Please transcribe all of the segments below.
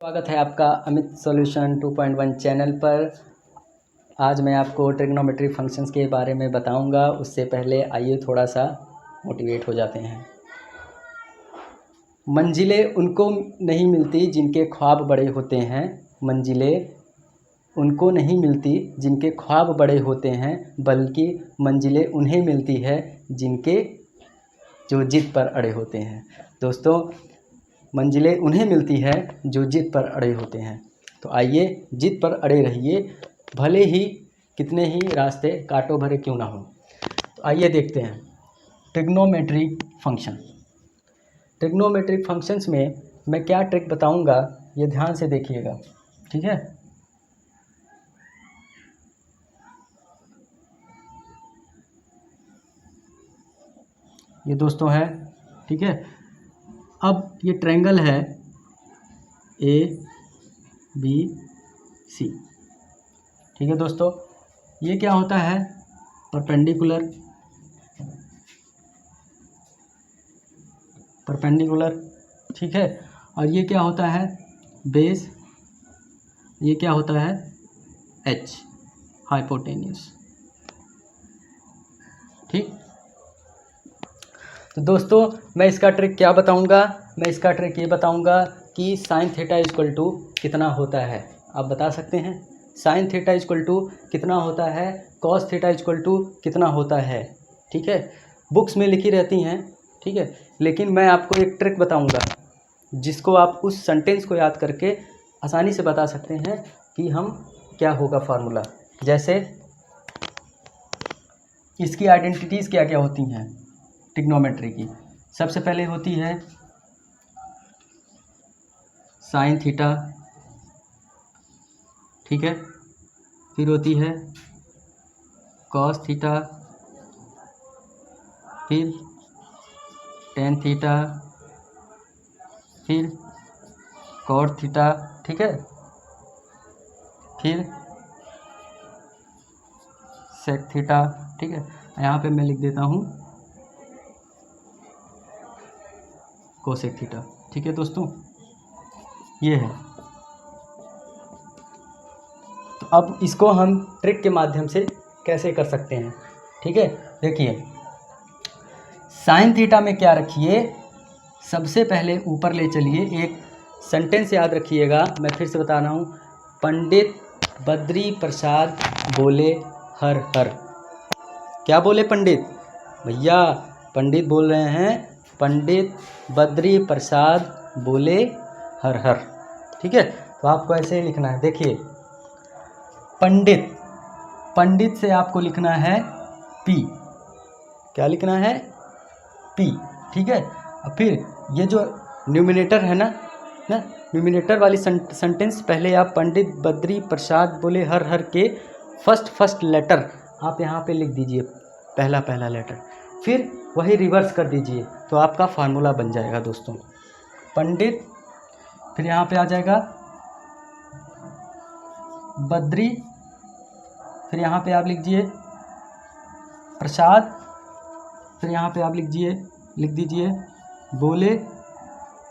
स्वागत है आपका अमित सॉल्यूशन 2.1 चैनल पर। आज मैं आपको ट्रिग्नोमेट्री फंक्शंस के बारे में बताऊंगा। उससे पहले आइए थोड़ा सा मोटिवेट हो जाते हैं। मंजिलें उनको नहीं मिलती जिनके ख्वाब बड़े होते हैं। मंजिलें उनको नहीं मिलती जिनके ख्वाब बड़े होते हैं, बल्कि मंजिलें उन्हें मिलती है जिनके जो जिद पर अड़े होते हैं। दोस्तों, मंजिलें उन्हें मिलती है जो जिद पर अड़े होते हैं। तो आइए जिद पर अड़े रहिए, भले ही कितने ही रास्ते कांटों भरे क्यों ना हो। तो आइए देखते हैं ट्रिग्नोमेट्रिक फंक्शन। ट्रिग्नोमेट्रिक फंक्शंस में मैं क्या ट्रिक बताऊंगा, ये ध्यान से देखिएगा, ठीक है। ये दोस्तों है, ठीक है। अब ये ट्रायंगल है ए बी सी, ठीक है दोस्तों। ये क्या होता है, परपेंडिकुलर, ठीक है। और ये क्या होता है, बेस। ये क्या होता है, एच, हाइपोटेन्यूस, ठीक। तो दोस्तों, मैं इसका ट्रिक क्या बताऊंगा, मैं इसका ट्रिक ये बताऊंगा कि साइन थीटा इक्वल टू कितना होता है। आप बता सकते हैं साइन थीटा इक्वल टू कितना होता है, कॉस थीटा इक्वल टू कितना होता है, ठीक है। बुक्स में लिखी रहती हैं, ठीक है, लेकिन मैं आपको एक ट्रिक बताऊंगा जिसको आप उस सेंटेंस को याद करके आसानी से बता सकते हैं कि हम क्या होगा फार्मूला। जैसे इसकी आइडेंटिटीज़ क्या क्या होती हैं ट्रिग्नोमेट्री की। सबसे पहले होती है साइन थीटा, ठीक है। फिर होती है कॉस थीटा, फिर टेन थीटा, फिर कॉट थीटा, ठीक है। फिर सेक थीटा, ठीक है। यहाँ पे मैं लिख देता हूँ कोसेक थीटा, ठीक है दोस्तों, ये है। तो अब इसको हम ट्रिक के माध्यम से कैसे कर सकते हैं, ठीक है। देखिए, साइन थीटा में क्या रखिए, सबसे पहले ऊपर ले चलिए, एक सेंटेंस याद रखिएगा। मैं फिर से बता रहा हूँ, पंडित बद्री प्रसाद बोले हर हर। क्या बोले पंडित भैया, पंडित बोल रहे हैं, पंडित बद्री प्रसाद बोले हर हर, ठीक है। तो आपको ऐसे ही लिखना है। देखिए, पंडित, पंडित से आपको लिखना है पी। क्या लिखना है, पी, ठीक है। अब फिर ये जो न्यूमिनेटर है ना न्यूमिनेटर वाली सेंटेंस, पहले आप पंडित बद्री प्रसाद बोले हर हर के फर्स्ट लेटर आप यहाँ पे लिख दीजिए, पहला लेटर, फिर वही रिवर्स कर दीजिए, तो आपका फार्मूला बन जाएगा दोस्तों। पंडित, फिर यहाँ पे आ जाएगा बद्री, फिर यहाँ पे आप लिख दीजिए प्रसाद, फिर यहाँ पे आप लिख दीजिए बोले,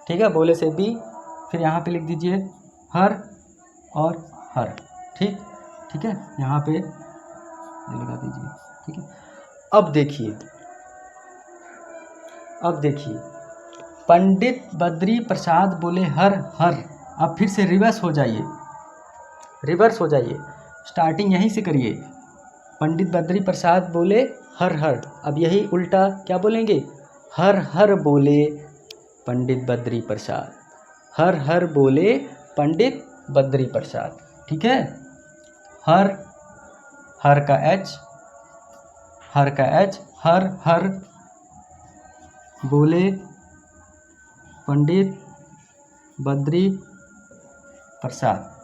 ठीक है, बोले से बी, फिर यहाँ पे लिख दीजिए हर और हर, ठीक है। यहाँ पे लगा दीजिए, ठीक है। अब देखिए, पंडित बद्री प्रसाद बोले हर हर। अब फिर से रिवर्स हो जाइए, स्टार्टिंग यहीं से करिए। पंडित बद्री प्रसाद बोले हर हर, अब यही उल्टा क्या बोलेंगे, हर हर बोले पंडित बद्री प्रसाद, हर हर बोले पंडित बद्री प्रसाद, ठीक है। हर का एच, हर हर बोले पंडित बद्री प्रसाद।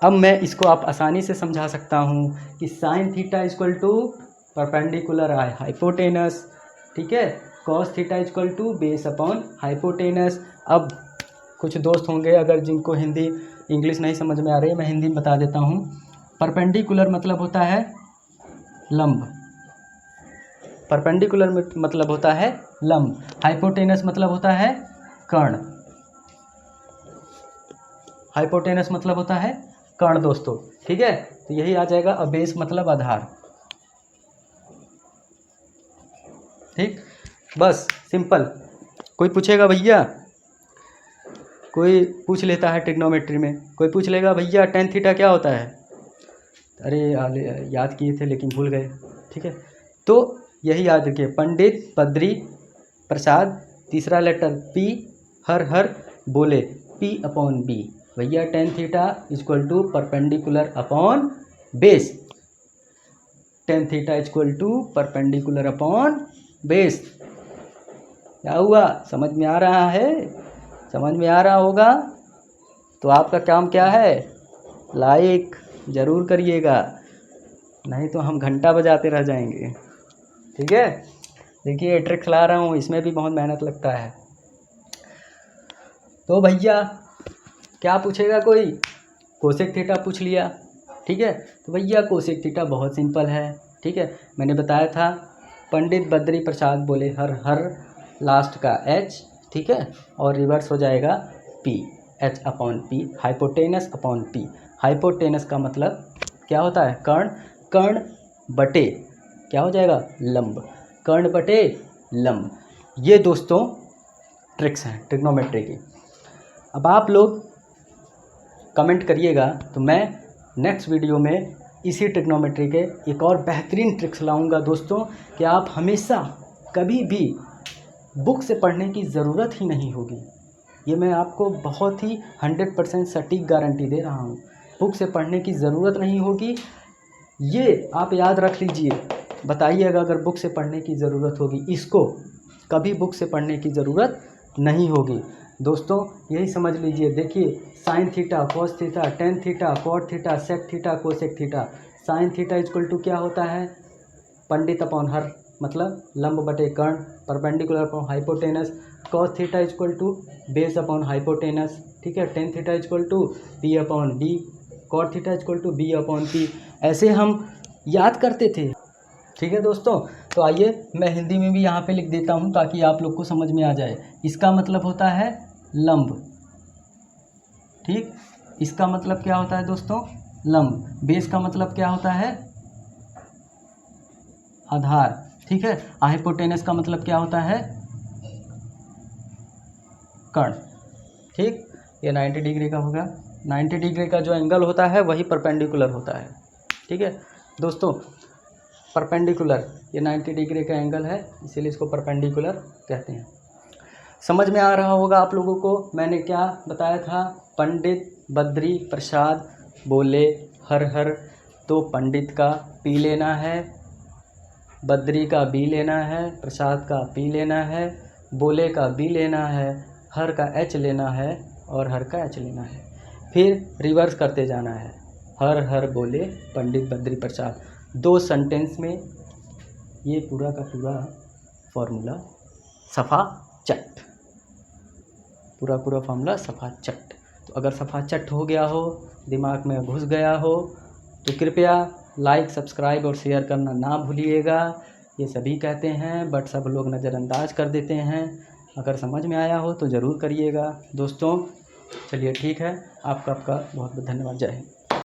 अब मैं इसको आप आसानी से समझा सकता हूँ कि sine theta equal to perpendicular hypotenuse, ठीक है। Cos theta equal to base upon hypotenuse. अब कुछ दोस्त होंगे अगर जिनको हिंदी इंग्लिश नहीं समझ में आ रही है, मैं हिंदी में बता देता हूँ। परपेंडिकुलर मतलब होता है लंब, परपेंडिकुलर मतलब होता है लंब, हाइपोटेनस मतलब होता है कर्ण, हाइपोटेनस मतलब होता है कर्ण दोस्तों, ठीक है। तो यही आ जाएगा, बेस मतलब आधार, ठीक, बस सिंपल। कोई पूछेगा भैया, कोई पूछ लेता है ट्रिग्नोमेट्री में, कोई पूछ लेगा भैया टेन थीटा क्या होता है, अरे याद किए थे लेकिन भूल गए, ठीक है। तो यही याद रखिए, पंडित बद्री प्रसाद, तीसरा लेटर पी, हर हर बोले, पी अपॉन बी। भैया tan theta equal to perpendicular upon base, tan theta equal to perpendicular upon base. क्या हुआ, समझ में आ रहा है? समझ में आ रहा होगा तो आपका काम क्या है, लाइक ज़रूर करिएगा, नहीं तो हम घंटा बजाते रह जाएंगे, ठीक है। देखिए ट्रिक ला रहा हूँ, इसमें भी बहुत मेहनत लगता है। तो भैया क्या पूछेगा कोई, कोसेक थीटा पूछ लिया, ठीक है। तो भैया कोसेक थीटा बहुत सिंपल है, ठीक है। मैंने बताया था, पंडित बद्री प्रसाद बोले हर हर, लास्ट का एच, ठीक है, और रिवर्स हो जाएगा P, H upon P, hypotenuse upon P. Hypotenuse का मतलब क्या होता है, कर्ण, कर्ण बटे क्या हो जाएगा, लंब, कर्ण बटे लंब। ये दोस्तों ट्रिक्स हैं ट्रिग्नोमेट्री की। अब आप लोग कमेंट करिएगा तो मैं नेक्स्ट वीडियो में इसी ट्रिग्नोमेट्री के एक और बेहतरीन ट्रिक्स लाऊंगा दोस्तों, कि आप हमेशा कभी भी बुक से पढ़ने की ज़रूरत ही नहीं होगी। ये मैं आपको बहुत ही 100% सटीक गारंटी दे रहा हूँ, बुक से पढ़ने की ज़रूरत नहीं होगी। ये आप याद रख लीजिए, बताइएगा अगर बुक से पढ़ने की ज़रूरत होगी, इसको कभी बुक से पढ़ने की ज़रूरत नहीं होगी दोस्तों, यही समझ लीजिए। देखिए sine theta, cos theta, tan theta, cot theta, sec theta, cosec theta. Sine theta equal to क्या होता है, पंडित अपॉन हर, मतलब लंब बटे कर्ण, perpendicular upon hypotenuse. Cos theta equal to base upon hypotenuse, ठीक है। Tan theta equal to P upon B, cot theta equal to B upon P. ऐसे हम याद करते थे, ठीक है दोस्तों। तो आइए मैं हिंदी में भी यहाँ पे लिख देता हूँ ताकि आप लोग को समझ में आ जाए। इसका मतलब होता है लंब, ठीक, इसका मतलब क्या होता है दोस्तों, लंब। बेस का मतलब क्या होता है, आधार, ठीक है। हाइपोटेनस का मतलब क्या होता है, कर्ण, ठीक। ये 90 डिग्री का होगा, 90 डिग्री का जो एंगल होता है वही परपेंडिकुलर होता है, ठीक है दोस्तों। परपेंडिकुलर, ये 90 डिग्री का एंगल है, इसीलिए इसको परपेंडिकुलर कहते हैं। समझ में आ रहा होगा आप लोगों को मैंने क्या बताया था। पंडित बद्री प्रसाद बोले हर हर, तो पंडित का पी लेना है, बद्री का बी लेना है, प्रसाद का पी लेना है, बोले का बी लेना है, हर का एच लेना है और हर का एच लेना है। फिर रिवर्स करते जाना है, हर हर बोले पंडित बद्री प्रसाद। 2 सेंटेंस में ये पूरा का पूरा फॉर्मूला सफ़ा चट, पूरा फॉर्मूला सफ़ा चट। तो अगर सफ़ा चट हो गया हो, दिमाग में घुस गया हो, तो कृपया लाइक, सब्सक्राइब और शेयर करना ना भूलिएगा। ये सभी कहते हैं बट सब लोग नज़रअंदाज कर देते हैं। अगर समझ में आया हो तो ज़रूर करिएगा दोस्तों। चलिए ठीक है, आपका बहुत बहुत धन्यवाद। जय हिंद।